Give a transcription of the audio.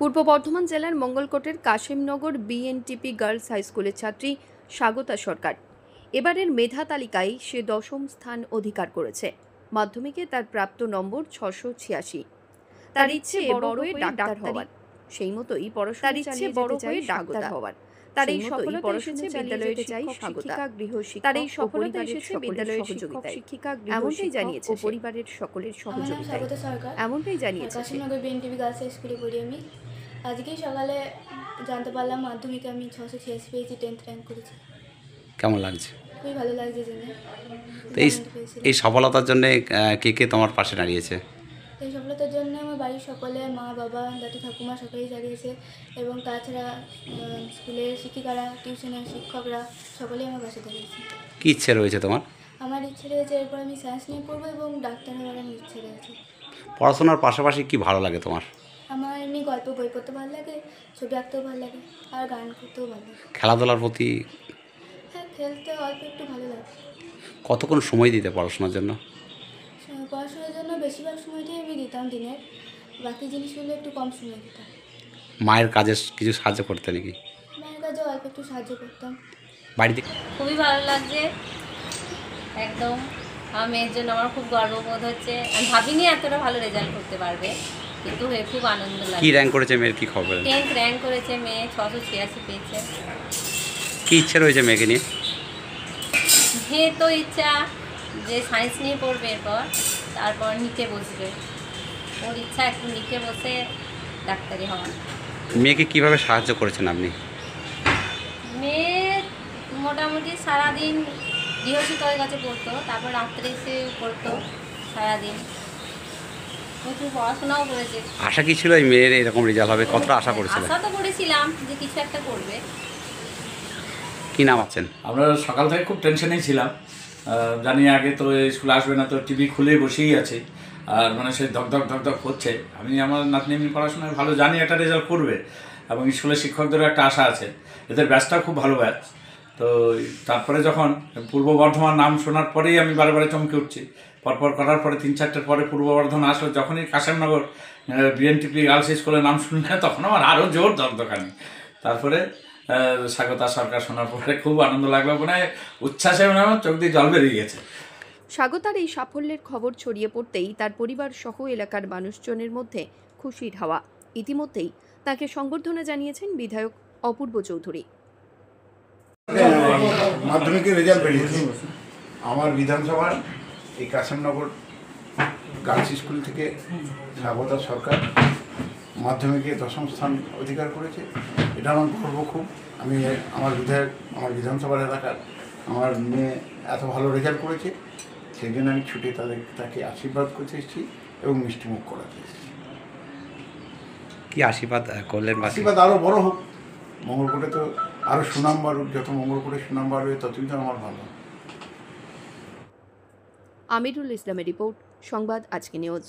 পূর্ব বর্ধমান জেলার মঙ্গলকোটের Kashimnagar BNTP girls high স্কুলের ছাত্রী স্বাগতা সরকার এবারের মেধা তালিকায় সে ১০ম স্থান অধিকার করেছে। মাধ্যমিকে তার প্রাপ্ত নম্বর ৬৮৬। তার ইচ্ছে বড় হয়ে ডাক্তার হওয়ার, সেই মতোই পড়াশোনা চালিয়ে যেতে চাই ডাক্তার হওয়ার। তার এই সফলতা এসেছে বিদ্যালয়ের শিক্ষক-শিক্ষিকা, গৃহশিক্ষক, তার এই সফলতা এসেছে বিদ্যালয়ের শিক্ষক-শিক্ষিকা, এমনটাই জানিয়েছে পরিবারের সকলের সহযোগিতায়। এমনটাই জানিয়েছে কাশিমনগর বিএনটিপি গার্লস হাই স্কুলে পড়ি আমি। আজকেই সকালে জানতে পারলাম মাধ্যমিকে আমি 686 পেয়েছি, 10th র্যাঙ্ক করেছি। কেমন লাগছে? খুবই ভালো লাগছে জেনে। তো এই সফলতার জন্য কে কে তোমার পাশে দাঁড়িয়েছে? এই সফলতার জন্য আমার বাড়ির সকলে, মা বাবা, দাদু ঠাকুমা সকলেই দাঁড়িয়েছে এবং তাছাড়া স্কুলের শিক্ষিকারা, টিউশনের শিক্ষকরা সকলেই আমার পাশে দাঁড়িয়েছে। কী ইচ্ছে রয়েছে তোমার? আমার ইচ্ছে রয়েছে এরপর আমি সায়েন্স নিয়ে পড়বো এবং ডাক্তার হওয়ার আমার ইচ্ছে রয়েছে। পড়াশোনার পাশাপাশি কি ভালো লাগে তোমার? আমার এমনি গল্প বই পড়তে ভালো লাগে, ছবি আঁকতেও ভালো লাগে আর গান করতেও ভালো লাগে। খেলাধুলার প্রতি? হ্যাঁ, খেলতে অল্প একটু ভালো লাগে। কতক্ষণ সময় দিতে পড়াশোনার জন্য? পড়াশোনার জন্য বেশিরভাগ সময়টাই আমি দিতাম দিনের, বাকি জিনিসগুলো একটু কম সময় দিতাম। মায়ের কাজে কিছু সাহায্য করতে নাকি? মায়ের কাজে অল্প একটু সাহায্য করতাম। বাড়িতে খুবই ভালো লাগছে একদম। আমার মেয়ের জন্য আমার খুব গর্ববোধ হচ্ছে। আমি ভাবিনি এতটা ভালো রেজাল্ট করতে পারবে, কিন্তু হয়ে খুব আনন্দ লাগে। কি র্যাঙ্ক করেছে মেয়ের, কি খবর? 10th র্যাঙ্ক করেছে মেয়ে, 686 পেয়েছে। কি ইচ্ছে রয়েছে মেয়েকে নিয়ে? মেয়ে তো ইচ্ছা যে সায়েন্স নিয়ে পড়বে, এরপর তারপর নিচে বসবে। ওর ইচ্ছা একটু নিচে বসে ডাক্তারি হওয়ার। মেয়েকে কিভাবে সাহায্য করেছেন আপনি? মেয়ে মোটামুটি সারাদিন গৃহশিক্ষকের কাছে পড়তো, তারপর রাত্রে এসে পড়তো সারাদিন। প্রচুর পড়াশোনাও করেছে। আশা কি ছিল এই মেয়ের এরকম রেজাল্ট হবে? কতটা আশা করেছিলেন? আশা তো করেছিলাম যে কিছু একটা করবে। কি নাম আছেন? আমরা সকাল থেকে খুব টেনশনেই ছিলাম, জানি আগে তো স্কুলে আসবে না, তো টিভি খুলে বসেই আছে আর মানে সে ধকধক ধকধক হচ্ছে। আমি আমার নাতনি এমনি পড়াশোনায় ভালো, জানি একটা রেজাল্ট করবে এবং স্কুলের শিক্ষকদেরও একটা আশা আছে, এদের ব্যাচটা খুব ভালো ব্যাচ। তো তারপরে যখন পূর্ব বর্ধমান নাম শোনার পরেই আমি বারে চমকে উঠছি। পরপর করার পরে 3-4টের পরে পূর্ব বর্ধমান আসলো, যখনই কাশিমনগর বিএনটিপি গার্লস স্কুলে নাম শুনলে তখন আমার আরও জোর ধকধকানি। তারপরে স্বাগতা সরকার শোনার পরে খুব আনন্দ লাগলো, মানে উচ্ছ্বাসে মানে আমার চোখ দিয়ে জল বেরিয়ে গেছে। স্বাগতার এই সাফল্যের খবর ছড়িয়ে পড়তেই তার পরিবার সহ এলাকার মানুষজনের মধ্যে খুশির হাওয়া। ইতিমধ্যেই তাকে সংবর্ধনা জানিয়েছেন বিধায়ক অপূর্ব চৌধুরী। মাধ্যমিকের রেজাল্ট বেরিয়েছে আমার বিধানসভার এই কাশিমনগর গার্লস স্কুল থেকে স্বাগতা সরকার মাধ্যমিকে 10ম স্থান অধিকার করেছে। এটা আমার গর্ব খুব। আমি আমার বিধায়ক, আমার বিধানসভার এলাকার আমার মেয়ে এত ভালো রেজাল্ট করেছে, সেই জন্য আমি ছুটে তাকে আশীর্বাদ করতে এসেছি এবং মিষ্টিমুখ করাতে এসেছি। কি আশীর্বাদ করলেন? আশীর্বাদ আরও বড় হোক, মঙ্গলকোটে তো আরও সুনাম বাড়ুক, যত মঙ্গলকোটে সুনাম বাড়বে ততই তো আমার ভালো। আমিরুল ইসলামের রিপোর্ট, সংবাদ আজকে নিউজ।